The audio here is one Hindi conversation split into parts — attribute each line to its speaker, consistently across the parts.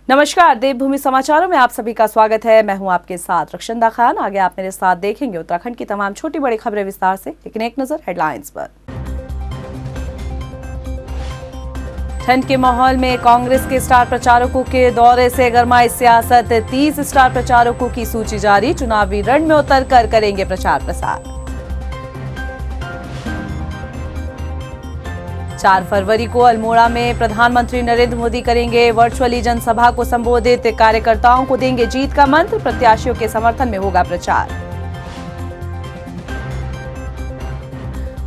Speaker 1: नमस्कार, देवभूमि समाचारों में आप सभी का स्वागत है। मैं हूं आपके साथ रक्षंदा खान। आगे आप मेरे साथ देखेंगे उत्तराखंड की तमाम छोटी बड़ी खबरें विस्तार से, लेकिन एक नजर हेडलाइंस पर। ठंड के माहौल में कांग्रेस के स्टार प्रचारकों के दौरे से गरमाई सियासत। 30 स्टार प्रचारकों की सूची जारी, चुनावी रण में उतरकर करेंगे प्रचार प्रसार। 4 फरवरी को अल्मोड़ा में प्रधानमंत्री नरेंद्र मोदी करेंगे वर्चुअली जनसभा को संबोधित। कार्यकर्ताओं को देंगे जीत का मंत्र, प्रत्याशियों के समर्थन में होगा प्रचार।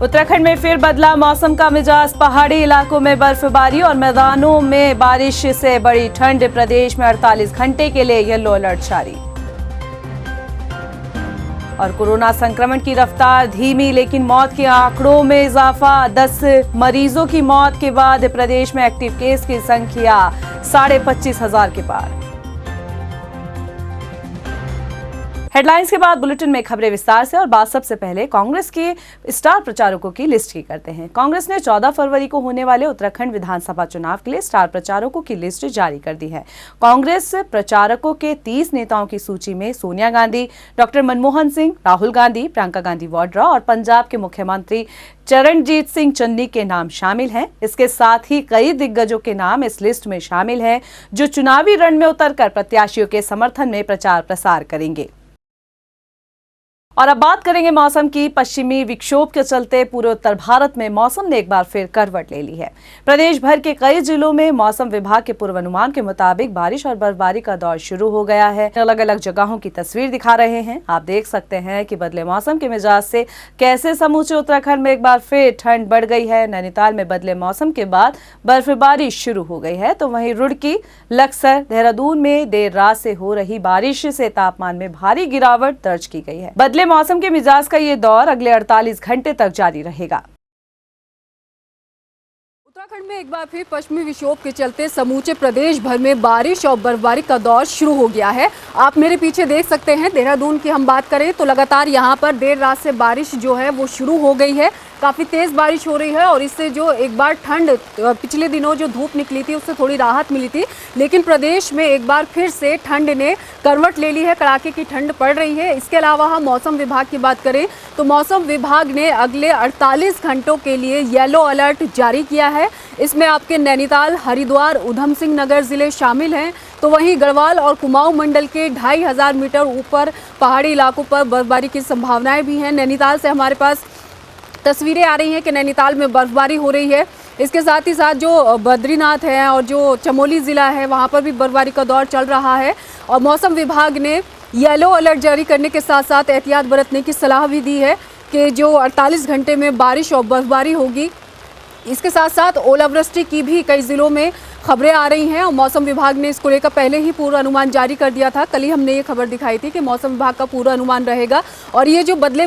Speaker 1: उत्तराखंड में फिर बदला मौसम का मिजाज, पहाड़ी इलाकों में बर्फबारी और मैदानों में बारिश से बड़ी ठंड। प्रदेश में 48 घंटे के लिए येलो अलर्ट जारी। और कोरोना संक्रमण की रफ्तार धीमी, लेकिन मौत के आंकड़ों में इजाफा। 10 मरीजों की मौत के बाद प्रदेश में एक्टिव केस की संख्या 25,500 के पार। हेडलाइंस के बाद बुलेटिन में खबरें विस्तार से। और बात सबसे पहले कांग्रेस के स्टार प्रचारकों की लिस्ट की करते हैं। कांग्रेस ने 14 फरवरी को होने वाले उत्तराखंड विधानसभा चुनाव के लिए स्टार प्रचारकों की लिस्ट जारी कर दी है। कांग्रेस प्रचारकों के 30 नेताओं की सूची में सोनिया गांधी, डॉक्टर मनमोहन सिंह, राहुल गांधी, प्रियंका गांधी वाड्रा और पंजाब के मुख्यमंत्री चरणजीत सिंह चन्नी के नाम शामिल हैं। इसके साथ ही कई दिग्गजों के नाम इस लिस्ट में शामिल हैं, जो चुनावी रण में उतरकर प्रत्याशियों के समर्थन में प्रचार प्रसार करेंगे। और अब बात करेंगे मौसम की। पश्चिमी विक्षोभ के चलते पूरे उत्तर भारत में मौसम ने एक बार फिर करवट ले ली है। प्रदेश भर के कई जिलों में मौसम विभाग के पूर्वानुमान के मुताबिक बारिश और बर्फबारी का दौर शुरू हो गया है। अलग अलग जगहों की तस्वीर दिखा रहे हैं। आप देख सकते हैं कि बदले मौसम के मिजाज से कैसे समूचे उत्तराखंड में एक बार फिर ठंड बढ़ गई है। नैनीताल में बदले मौसम के बाद बर्फबारी शुरू हो गई है, तो वहीं रुड़की, लक्सर, देहरादून में देर रात से हो रही बारिश से तापमान में भारी गिरावट दर्ज की गई है। बदले मौसम के मिजाज का ये दौर अगले 48 घंटे तक जारी रहेगा।
Speaker 2: उत्तराखंड में एक बार फिर पश्चिमी विक्षोभ के चलते समूचे प्रदेश भर में बारिश और बर्फबारी का दौर शुरू हो गया है। आप मेरे पीछे देख सकते हैं। देहरादून की हम बात करें तो लगातार यहां पर देर रात से बारिश जो है वो शुरू हो गई है। काफ़ी तेज़ बारिश हो रही है और इससे जो एक बार ठंड पिछले दिनों जो धूप निकली थी उससे थोड़ी राहत मिली थी, लेकिन प्रदेश में एक बार फिर से ठंड ने करवट ले ली है। कड़ाके की ठंड पड़ रही है। इसके अलावा हम मौसम विभाग की बात करें तो मौसम विभाग ने अगले 48 घंटों के लिए येलो अलर्ट जारी किया है। इसमें आपके नैनीताल, हरिद्वार, उधम सिंह नगर ज़िले शामिल हैं। तो वहीं गढ़वाल और कुमाऊं मंडल के 2500 मीटर ऊपर पहाड़ी इलाकों पर बर्फबारी की संभावनाएं भी हैं। नैनीताल से हमारे पास तस्वीरें आ रही हैं कि नैनीताल में बर्फबारी हो रही है। इसके साथ ही साथ जो बद्रीनाथ है और जो चमोली ज़िला है वहाँ पर भी बर्फबारी का दौर चल रहा है। और मौसम विभाग ने येलो अलर्ट जारी करने के साथ साथ एहतियात बरतने की सलाह भी दी है कि जो 48 घंटे में बारिश और बर्फबारी होगी। इसके साथ साथ ओलावृष्टि की भी कई ज़िलों में खबरें आ रही हैं और मौसम विभाग ने इसको लेकर पहले ही पूर्वानुमान जारी कर दिया था। कल ही हमने ये खबर दिखाई थी कि मौसम विभाग का पूर्वानुमान रहेगा और ये जो बदले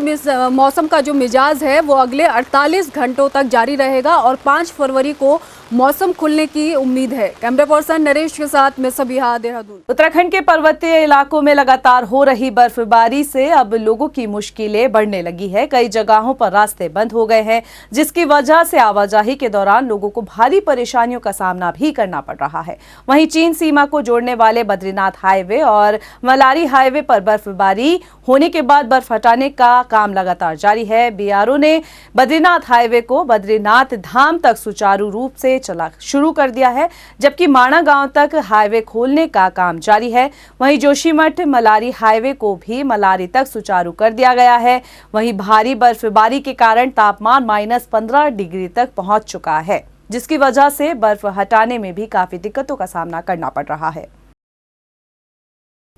Speaker 2: मौसम का जो मिजाज है वो अगले 48 घंटों तक जारी रहेगा और 5 फरवरी को मौसम खुलने की उम्मीद है। कैमरा पर्सन नरेश के साथ मैं सबिहा, देहरादून।
Speaker 1: उत्तराखंड के पर्वतीय इलाकों में लगातार हो रही बर्फबारी से अब लोगों की मुश्किलें बढ़ने लगी है। कई जगहों पर रास्ते बंद हो गए हैं, जिसकी वजह से आवाजाही के दौरान लोगों को भारी परेशानियों का सामना भी करना पड़ रहा है। वहीं चीन सीमा को जोड़ने वाले बद्रीनाथ हाईवे और मलारी हाईवे पर बर्फबारी होने के बाद बर्फ हटाने का काम लगातार जारी है। बीआरओ ने बद्रीनाथ हाईवे को बद्रीनाथ धाम तक सुचारू रूप से चला शुरू कर दिया है, जबकि माणा गांव तक हाईवे खोलने का काम जारी है। वहीं जोशीमठ मलारी हाईवे को भी मलारी तक सुचारू कर दिया गया है। वहीं भारी बर्फबारी के कारण तापमान -15 डिग्री तक पहुंच चुका है, जिसकी वजह से बर्फ हटाने में भी काफी दिक्कतों का सामना करना पड़ रहा है।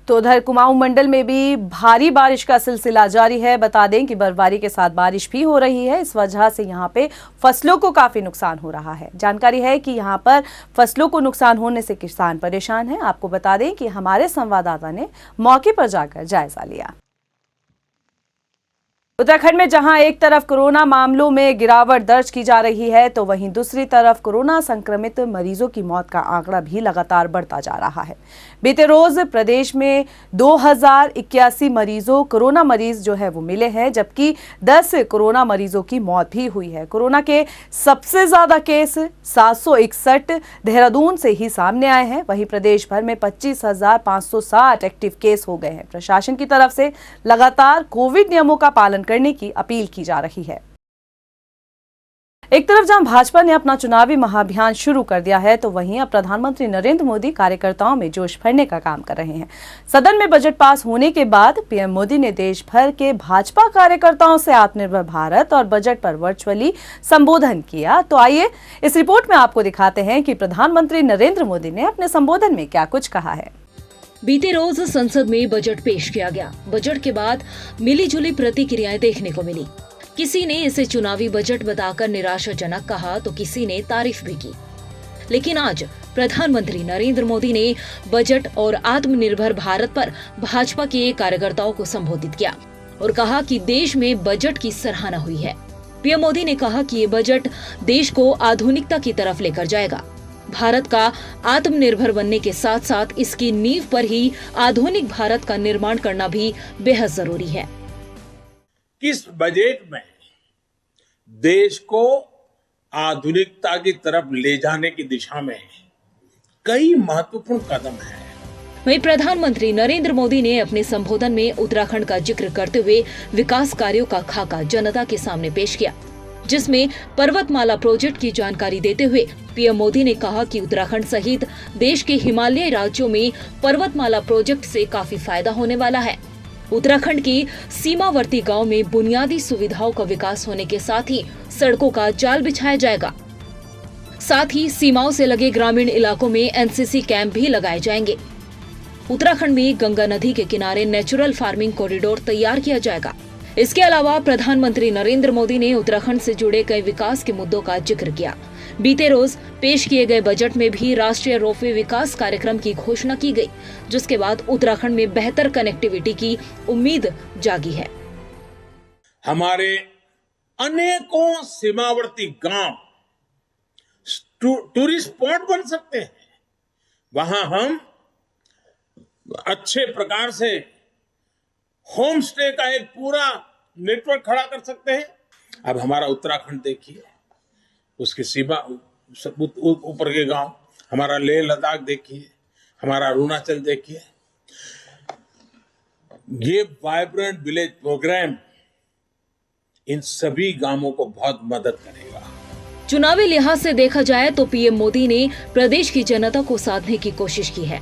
Speaker 1: तो उधर कुमाऊं मंडल में भी भारी बारिश का सिलसिला जारी है। बता दें कि बर्फबारी के साथ बारिश भी हो रही है। इस वजह से यहाँ पे फसलों को काफी नुकसान हो रहा है। जानकारी है कि यहाँ पर फसलों को नुकसान होने से किसान परेशान हैं। आपको बता दें कि हमारे संवाददाता ने मौके पर जाकर जायजा लिया। उत्तराखंड में जहां एक तरफ कोरोना मामलों में गिरावट दर्ज की जा रही है, तो वहीं दूसरी तरफ कोरोना संक्रमित मरीजों की मौत का आंकड़ा भी लगातार बढ़ता जा रहा है। बीते रोज प्रदेश में 2081 कोरोना मरीज जो है वो मिले हैं, जबकि 10 कोरोना मरीजों की मौत भी हुई है। कोरोना के सबसे ज्यादा केस 761 देहरादून से ही सामने आए हैं। वहीं प्रदेश भर में 25,560 एक्टिव केस हो गए हैं। प्रशासन की तरफ से लगातार कोविड नियमों का पालन करने की अपील की जा रही है। एक तरफ जहां भाजपा ने अपना चुनावी महाअभियान शुरू कर दिया है, तो वहीं अब प्रधानमंत्री नरेंद्र मोदी कार्यकर्ताओं में जोश भरने का काम कर रहे हैं। सदन में बजट पास होने के बाद पीएम मोदी ने देश भर के भाजपा कार्यकर्ताओं से आत्मनिर्भर भारत और बजट पर वर्चुअली संबोधन किया। तो आइए इस रिपोर्ट में आपको दिखाते हैं कि प्रधानमंत्री नरेंद्र मोदी ने अपने संबोधन में क्या कुछ कहा है।
Speaker 3: बीते रोज संसद में बजट पेश किया गया। बजट के बाद मिलीजुली प्रतिक्रियाएं देखने को मिली। किसी ने इसे चुनावी बजट बताकर निराशाजनक कहा, तो किसी ने तारीफ भी की। लेकिन आज प्रधानमंत्री नरेंद्र मोदी ने बजट और आत्मनिर्भर भारत पर भाजपा के कार्यकर्ताओं को संबोधित किया और कहा कि देश में बजट की सराहना हुई है। पीएम मोदी ने कहा कि ये बजट देश को आधुनिकता की तरफ लेकर जाएगा। भारत का आत्मनिर्भर बनने के साथ साथ इसकी नींव पर ही आधुनिक भारत का निर्माण करना भी बेहद जरूरी है।
Speaker 4: इस बजट में देश को आधुनिकता की तरफ ले जाने की दिशा में कई महत्वपूर्ण कदम हैं।
Speaker 3: वहीं प्रधानमंत्री नरेंद्र मोदी ने अपने संबोधन में उत्तराखंड का जिक्र करते हुए विकास कार्यों का खाका जनता के सामने पेश किया, जिसमें पर्वतमाला प्रोजेक्ट की जानकारी देते हुए पीएम मोदी ने कहा कि उत्तराखंड सहित देश के हिमालयी राज्यों में पर्वतमाला प्रोजेक्ट से काफी फायदा होने वाला है। उत्तराखंड के सीमावर्ती गांव में बुनियादी सुविधाओं का विकास होने के साथ ही सड़कों का जाल बिछाया जाएगा। साथ ही सीमाओं से लगे ग्रामीण इलाकों में एनसीसी कैंप भी लगाए जाएंगे। उत्तराखंड में गंगा नदी के किनारे नेचुरल फार्मिंग कॉरिडोर तैयार किया जाएगा। इसके अलावा प्रधानमंत्री नरेंद्र मोदी ने उत्तराखंड से जुड़े कई विकास के मुद्दों का जिक्र किया। बीते रोज पेश किए गए बजट में भी राष्ट्रीय रोपवे विकास कार्यक्रम की घोषणा की गई, जिसके बाद उत्तराखंड में बेहतर कनेक्टिविटी की उम्मीद जागी है।
Speaker 4: हमारे अनेकों सीमावर्ती गांव टूरिस्ट स्पॉट बन सकते हैं। वहां हम अच्छे प्रकार से होम स्टे का एक पूरा नेटवर्क खड़ा कर सकते हैं। अब हमारा उत्तराखंड देखिए, उसकी सीमा ऊपर के गांव, हमारा लेह लद्दाख देखिए, हमारा अरुणाचल देखिए। ये वाइब्रेंट विलेज प्रोग्राम इन सभी गांवों को बहुत मदद करेगा।
Speaker 3: चुनावी लिहाज से देखा जाए तो पीएम मोदी ने प्रदेश की जनता को साधने की कोशिश की है।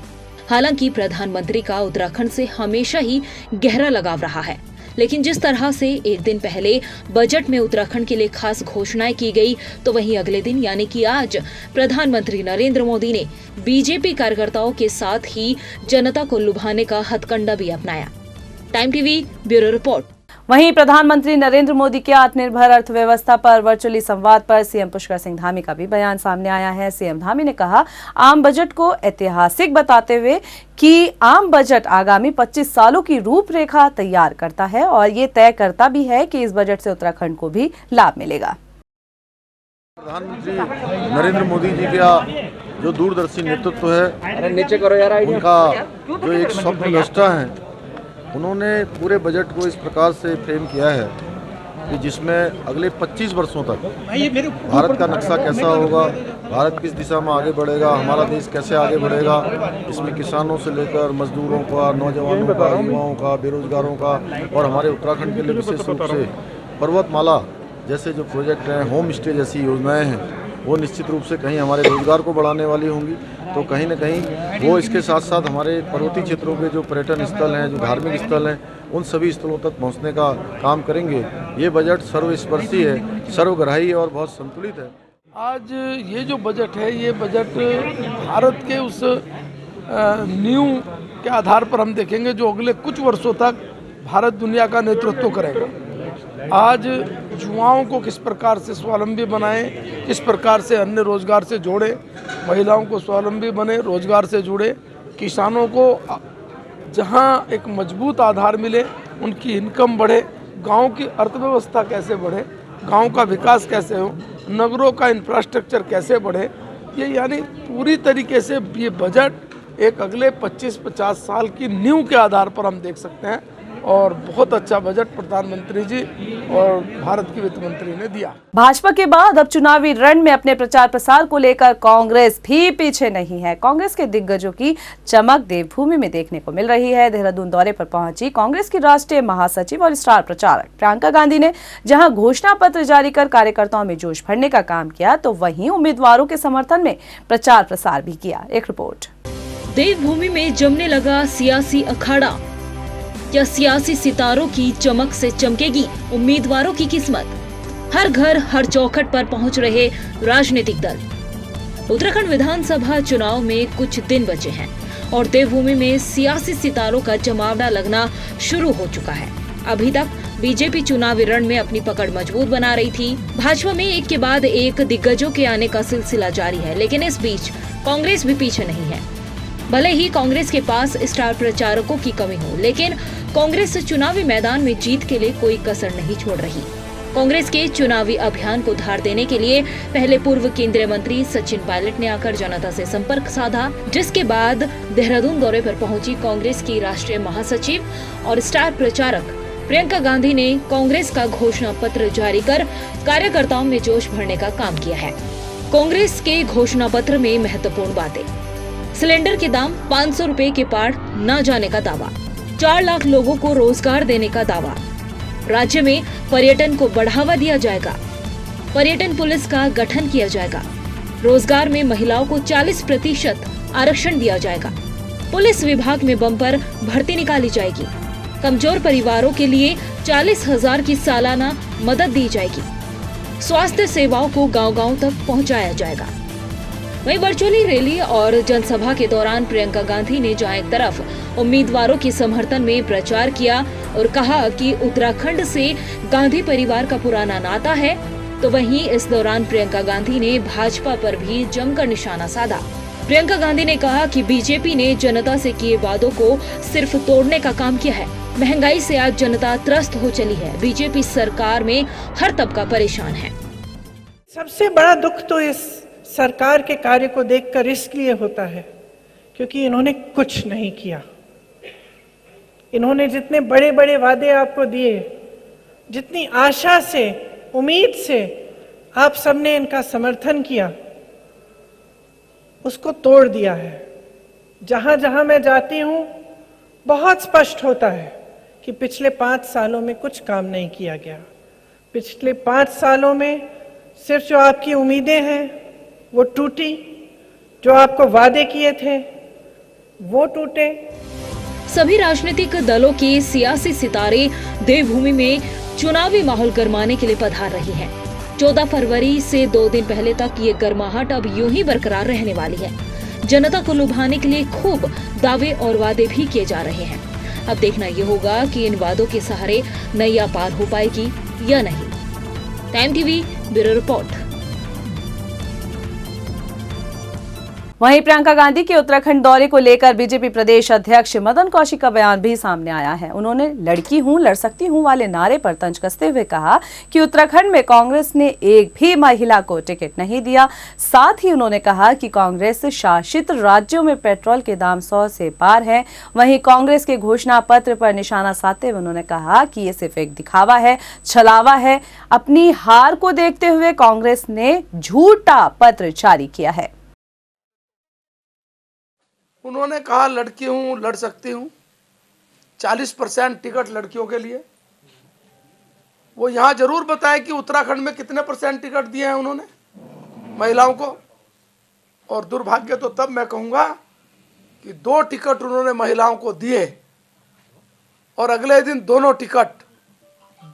Speaker 3: हालांकि प्रधानमंत्री का उत्तराखंड से हमेशा ही गहरा लगाव रहा है, लेकिन जिस तरह से एक दिन पहले बजट में उत्तराखंड के लिए खास घोषणाएं की गई, तो वहीं अगले दिन यानी कि आज प्रधानमंत्री नरेंद्र मोदी ने बीजेपी कार्यकर्ताओं के साथ ही जनता को लुभाने का हथकंडा भी अपनाया। Time TV bureau report.
Speaker 1: वहीं प्रधानमंत्री नरेंद्र मोदी के आत्मनिर्भर अर्थव्यवस्था पर वर्चुअली संवाद पर सीएम पुष्कर सिंह धामी का भी बयान सामने आया है। सीएम धामी ने कहा, आम बजट को ऐतिहासिक बताते हुए कि आम बजट आगामी 25 सालों की रूपरेखा तैयार करता है और ये तय करता भी है कि इस बजट से उत्तराखंड को भी लाभ मिलेगा।
Speaker 5: प्रधानमंत्री नरेंद्र मोदी जी का जो दूरदर्शी नेतृत्व है, उनका जो एक स्वप्नद्रष्टा है, उन्होंने पूरे बजट को इस प्रकार से फ्रेम किया है कि जिसमें अगले 25 वर्षों तक भारत का नक्शा कैसा होगा, भारत किस दिशा में आगे बढ़ेगा, हमारा देश कैसे आगे बढ़ेगा, इसमें किसानों से लेकर मजदूरों का, नौजवानों का, युवाओं का, बेरोजगारों का और हमारे उत्तराखंड के लिए विशेष रूप से पर्वतमाला जैसे जो प्रोजेक्ट हैं, होम स्टे जैसी योजनाएं हैं, वो निश्चित रूप से कहीं हमारे रोजगार को बढ़ाने वाली होंगी, तो कहीं न कहीं वो इसके साथ साथ हमारे पर्वतीय क्षेत्रों के जो पर्यटन स्थल हैं, जो धार्मिक स्थल हैं, उन सभी स्थलों तक पहुंचने का काम करेंगे। ये बजट सर्वस्पर्शी है, सर्वग्राही और बहुत संतुलित है।
Speaker 6: आज ये जो बजट है, ये बजट भारत के उस नींव के आधार पर हम देखेंगे जो अगले कुछ वर्षों तक भारत दुनिया का नेतृत्व करेगा। आज युवाओं को किस प्रकार से स्वावलंबी बनाएं, किस प्रकार से अन्य रोजगार से जोड़े, महिलाओं को स्वावलंबी बने, रोजगार से जुड़े, किसानों को जहां एक मजबूत आधार मिले, उनकी इनकम बढ़े, गांव की अर्थव्यवस्था कैसे बढ़े, गांव का विकास कैसे हो, नगरों का इंफ्रास्ट्रक्चर कैसे बढ़े, ये यानी पूरी तरीके से ये बजट एक अगले 25-50 साल की नींव के आधार पर हम देख सकते हैं। और बहुत अच्छा बजट प्रधानमंत्री जी और भारत की वित्त मंत्री ने दिया।
Speaker 1: भाजपा के बाद अब चुनावी रण में अपने प्रचार प्रसार को लेकर कांग्रेस भी पीछे नहीं है। कांग्रेस के दिग्गजों की चमक देवभूमि में देखने को मिल रही है। देहरादून दौरे पर पहुंची कांग्रेस की राष्ट्रीय महासचिव और स्टार प्रचारक प्रियंका गांधी ने जहां घोषणा पत्र जारी कर कार्यकर्ताओं में जोश भरने का काम किया, तो वहीं उम्मीदवारों के समर्थन में प्रचार प्रसार भी किया। एक रिपोर्ट।
Speaker 3: देवभूमि में जमने लगा सियासी अखाड़ा। क्या सियासी सितारों की चमक से चमकेगी उम्मीदवारों की किस्मत? हर घर हर चौखट पर पहुंच रहे राजनीतिक दल। उत्तराखंड विधानसभा चुनाव में कुछ दिन बचे हैं और देवभूमि में सियासी सितारों का जमावड़ा लगना शुरू हो चुका है। अभी तक बीजेपी चुनावी रण में अपनी पकड़ मजबूत बना रही थी। भाजपा में एक के बाद एक दिग्गजों के आने का सिलसिला जारी है, लेकिन इस बीच कांग्रेस भी पीछे नहीं है। भले ही कांग्रेस के पास स्टार प्रचारकों की कमी हो, लेकिन कांग्रेस चुनावी मैदान में जीत के लिए कोई कसर नहीं छोड़ रही। कांग्रेस के चुनावी अभियान को धार देने के लिए पहले पूर्व केंद्रीय मंत्री सचिन पायलट ने आकर जनता से संपर्क साधा, जिसके बाद देहरादून दौरे पर पहुंची कांग्रेस की राष्ट्रीय महासचिव और स्टार प्रचारक प्रियंका गांधी ने कांग्रेस का घोषणा पत्र जारी कर कार्यकर्ताओं में जोश भरने का काम किया है। कांग्रेस के घोषणा पत्र में महत्वपूर्ण बातें: सिलेंडर के दाम 500 रुपए के पार न जाने का दावा, 4 लाख लोगों को रोजगार देने का दावा, राज्य में पर्यटन को बढ़ावा दिया जाएगा, पर्यटन पुलिस का गठन किया जाएगा, रोजगार में महिलाओं को 40% आरक्षण दिया जाएगा, पुलिस विभाग में बम्पर भर्ती निकाली जाएगी, कमजोर परिवारों के लिए 40,000 की सालाना मदद दी जाएगी, स्वास्थ्य सेवाओं को गांव-गांव तक पहुंचाया जाएगा। वहीं वर्चुअली रैली और जनसभा के दौरान प्रियंका गांधी ने जहां एक तरफ उम्मीदवारों के समर्थन में प्रचार किया और कहा कि उत्तराखंड से गांधी परिवार का पुराना नाता है, तो वहीं इस दौरान प्रियंका गांधी ने भाजपा पर भी जमकर निशाना साधा। प्रियंका गांधी ने कहा कि बीजेपी ने जनता से किए वादों को सिर्फ तोड़ने का काम किया है। महंगाई से आज जनता त्रस्त हो चली है। बीजेपी सरकार में हर तबका परेशान है।
Speaker 7: सबसे बड़ा दुख तो इस सरकार के कार्य को देखकर इसलिए होता है क्योंकि इन्होंने कुछ नहीं किया। इन्होंने जितने बड़े बड़े वादे आपको दिए, जितनी आशा से, उम्मीद से आप सबने इनका समर्थन किया, उसको तोड़ दिया है। जहां जहां मैं जाती हूं बहुत स्पष्ट होता है कि पिछले 5 सालों में कुछ काम नहीं किया गया। पिछले 5 सालों में सिर्फ जो आपकी उम्मीदें हैं वो टूटी, जो आपको वादे किए थे वो टूटे।
Speaker 3: सभी राजनीतिक दलों के सियासी सितारे देवभूमि में चुनावी माहौल गरमाने के लिए पधार रही हैं। 14 फरवरी से 2 दिन पहले तक ये गर्माहट अब यूं ही बरकरार रहने वाली है। जनता को लुभाने के लिए खूब दावे और वादे भी किए जा रहे हैं। अब देखना ये होगा कि इन वादों के सहारे नैया पार हो पाएगी या नहीं। Time TV bureau report.
Speaker 1: वहीं प्रियंका गांधी के उत्तराखंड दौरे को लेकर बीजेपी प्रदेश अध्यक्ष मदन कौशिक का बयान भी सामने आया है। उन्होंने लड़की हूं लड़ सकती हूं वाले नारे पर तंज कसते हुए कहा कि उत्तराखंड में कांग्रेस ने एक भी महिला को टिकट नहीं दिया। साथ ही उन्होंने कहा कि कांग्रेस शासित राज्यों में पेट्रोल के दाम 100 से पार है। वहीं कांग्रेस के घोषणा पत्र पर निशाना साधते हुए उन्होंने कहा कि ये सिर्फ एक दिखावा है, छलावा है। अपनी हार को देखते हुए कांग्रेस ने झूठा पत्र जारी किया है।
Speaker 6: उन्होंने कहा लड़की हूं लड़ सकती हूं, 40% टिकट लड़कियों के लिए। वो यहां जरूर बताएं कि उत्तराखंड में कितने % टिकट दिए हैं उन्होंने महिलाओं को। और दुर्भाग्य तो तब मैं कहूंगा कि 2 टिकट उन्होंने महिलाओं को दिए और अगले दिन दोनों टिकट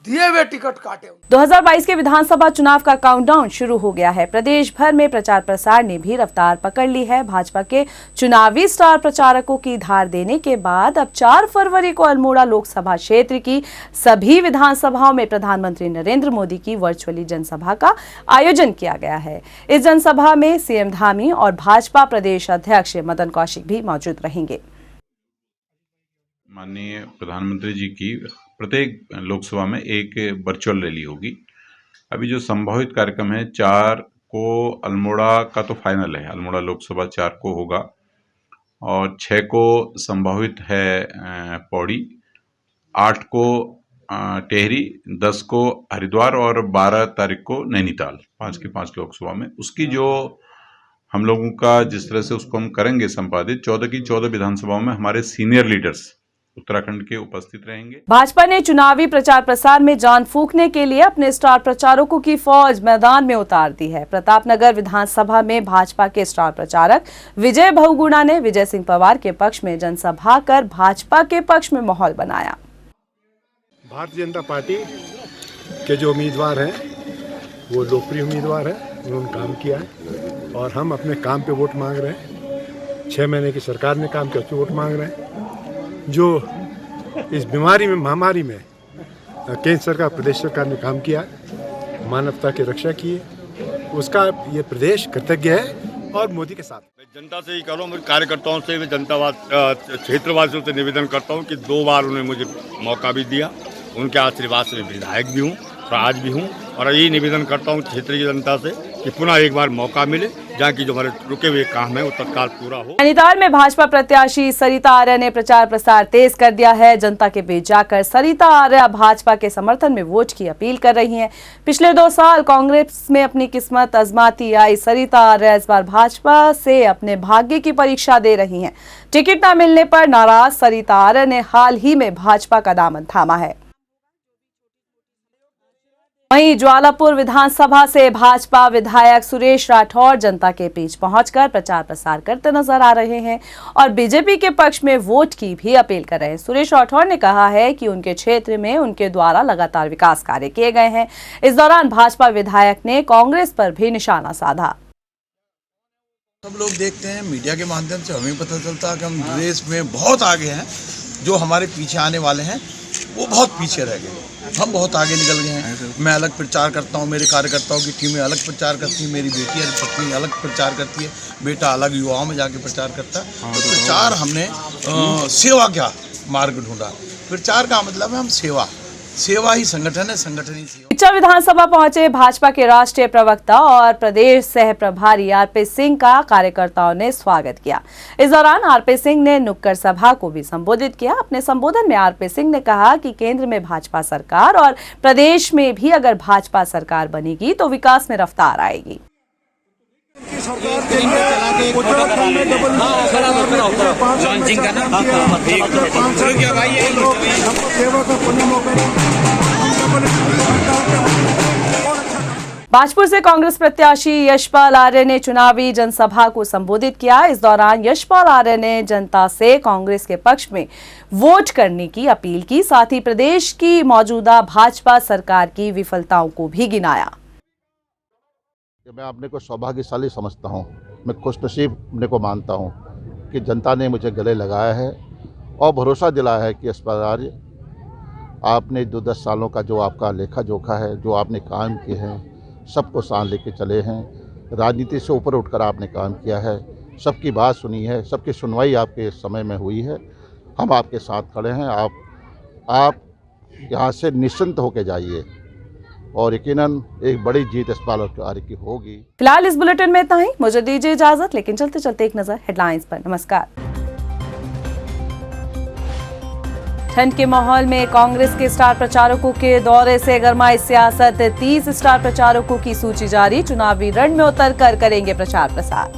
Speaker 6: दिए हुए टिकट काटे।
Speaker 1: 2022 के विधानसभा चुनाव का काउंटडाउन शुरू हो गया है। प्रदेश भर में प्रचार प्रसार ने भी रफ्तार पकड़ ली है। भाजपा के चुनावी स्टार प्रचारकों की धार देने के बाद अब 4 फरवरी को अल्मोड़ा लोकसभा क्षेत्र की सभी विधानसभाओं में प्रधानमंत्री नरेंद्र मोदी की वर्चुअली जनसभा का आयोजन किया गया है। इस जनसभा में सीएम धामी और भाजपा प्रदेश अध्यक्ष मदन कौशिक भी मौजूद रहेंगे।
Speaker 8: माननीय प्रधानमंत्री जी की प्रत्येक लोकसभा में एक वर्चुअल रैली होगी। अभी जो संभावित कार्यक्रम है, 4 को अल्मोड़ा का तो फाइनल है, अल्मोड़ा लोकसभा 4 को होगा और 6 को संभावित है पौड़ी, 8 को टेहरी, 10 को हरिद्वार और 12 तारीख को नैनीताल, 5 की 5 लोकसभा में। उसकी जो हम लोगों का जिस तरह से उसको हम करेंगे संपादित, 14 की 14 विधानसभाओं में हमारे सीनियर लीडर्स उत्तराखंड के उपस्थित रहेंगे।
Speaker 1: भाजपा ने चुनावी प्रचार प्रसार में जान फूंकने के लिए अपने स्टार प्रचारकों की फौज मैदान में उतार दी है। प्रतापनगर विधानसभा में भाजपा के स्टार प्रचारक विजय बहुगुणा ने विजय सिंह पवार के पक्ष में जनसभा कर भाजपा के पक्ष में माहौल बनाया।
Speaker 9: भारतीय जनता पार्टी के जो उम्मीदवार हैं वो लोकप्रिय उम्मीदवार हैं, उन्होंने काम किया है और हम अपने काम पे वोट मांग रहे हैं। 6 महीने की सरकार ने काम किया, वोट मांग रहे हैं। जो इस बीमारी में, महामारी में केंद्र सरकार, प्रदेश सरकार ने काम किया, मानवता की रक्षा की है, उसका ये प्रदेश कृतज्ञ है और मोदी के साथ।
Speaker 10: मैं जनता से ही कह रहा हूँ, मेरे कार्यकर्ताओं से, मैं क्षेत्रवासियों से निवेदन करता हूँ कि 2 बार उन्होंने मुझे मौका भी दिया, उनके आशीर्वाद से मैं विधायक भी हूँ और आज भी हूँ, और यही निवेदन करता हूँ क्षेत्रीय जनता से कि पुनः एक बार मौका मिले, जहाँ की जो हमारे रुके हुए काम है वो तत्काल पूरा हो।
Speaker 1: नैनीताल में भाजपा प्रत्याशी सरिता आर्य ने प्रचार प्रसार तेज कर दिया है। जनता के बीच जाकर सरिता आर्य भाजपा के समर्थन में वोट की अपील कर रही हैं। पिछले 2 साल कांग्रेस में अपनी किस्मत आजमाती आई सरिता आर्य इस बार भाजपा से अपने भाग्य की परीक्षा दे रही हैं। टिकट न मिलने पर नाराज सरिता आर्य ने हाल ही में भाजपा का दामन थामा है। वहीं ज्वालापुर विधानसभा से भाजपा विधायक सुरेश राठौर जनता के बीच पहुंचकर प्रचार प्रसार करते नजर आ रहे हैं और बीजेपी के पक्ष में वोट की भी अपील कर रहे हैं। सुरेश राठौर ने कहा है कि उनके क्षेत्र में उनके द्वारा लगातार विकास कार्य किए गए हैं। इस दौरान भाजपा विधायक ने कांग्रेस पर भी निशाना साधा।
Speaker 11: सब लोग देखते हैं, मीडिया के माध्यम से हमें पता चलता है कि हम रेस में बहुत आगे हैं। जो हमारे पीछे आने वाले हैं वो बहुत पीछे रह गए, हम बहुत आगे निकल गए हैं। मैं अलग प्रचार करता हूँ, मेरे कार्यकर्ताओं की टीमें अलग प्रचार करती है, मेरी बेटी और पत्नी अलग प्रचार करती है, बेटा अलग युवाओं में जाके प्रचार करता है। तो प्रचार हमने सेवा का मार्ग ढूंढा। प्रचार का मतलब है हम सेवा ही संगठन है, संगठन ही सेवा।
Speaker 1: इच्चा विधानसभा पहुंचे भाजपा के राष्ट्रीय प्रवक्ता और प्रदेश सह प्रभारी आरपी सिंह का कार्यकर्ताओं ने स्वागत किया। इस दौरान आरपी सिंह ने नुक्कड़ सभा को भी संबोधित किया। अपने संबोधन में आरपी सिंह ने कहा कि केंद्र में भाजपा सरकार और प्रदेश में भी अगर भाजपा सरकार बनेगी तो विकास में रफ्तार आएगी। भाजपुर से कांग्रेस प्रत्याशी यशपाल आर्य ने चुनावी जनसभा को संबोधित किया। इस दौरान यशपाल आर्य ने जनता से कांग्रेस के पक्ष में वोट करने की अपील की, साथ ही प्रदेश की मौजूदा भाजपा सरकार की विफलताओं को भी गिनाया।
Speaker 5: मैं अपने को सौभाग्यशाली समझता हूँ, मैं खुशनसीब अपने को मानता हूँ कि जनता ने मुझे गले लगाया है और भरोसा दिलाया है कि यशपाल आर्य, आपने जो 10 सालों का जो आपका लेखा जोखा है, जो आपने काम किए हैं, सबको साथ लेके चले हैं। राजनीति से ऊपर उठकर आपने काम किया है, सबकी बात सुनी है, सबकी सुनवाई आपके समय में हुई है। हम आपके साथ खड़े हैं। आप यहाँ से निश्चिंत होके जाइए और यकीनन एक बड़ी जीत यशपाल आर्य की होगी।
Speaker 1: फिलहाल इस बुलेटिन में इतना ही, मुझे दीजिए इजाजत, लेकिन चलते चलते एक नजर हेडलाइंस पर। नमस्कार। ठंड के माहौल में कांग्रेस के स्टार प्रचारकों के दौरे से गरमाई सियासत। 30 स्टार प्रचारकों की सूची जारी, चुनावी रण में उतरकर करेंगे प्रचार प्रसार।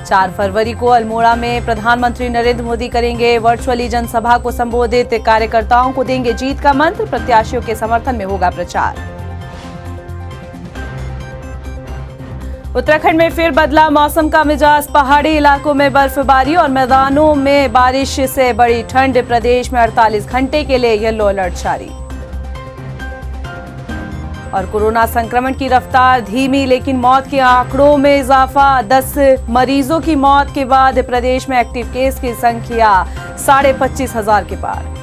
Speaker 1: 4 फरवरी को अल्मोड़ा में प्रधानमंत्री नरेंद्र मोदी करेंगे वर्चुअली जनसभा को संबोधित। कार्यकर्ताओं को देंगे जीत का मंत्र, प्रत्याशियों के समर्थन में होगा प्रचार। उत्तराखंड में फिर बदला मौसम का मिजाज, पहाड़ी इलाकों में बर्फबारी और मैदानों में बारिश से बड़ी ठंड। प्रदेश में 48 घंटे के लिए येलो अलर्ट जारी। और कोरोना संक्रमण की रफ्तार धीमी, लेकिन मौत के आंकड़ों में इजाफा। 10 मरीजों की मौत के बाद प्रदेश में एक्टिव केस की संख्या 25,500 के पार।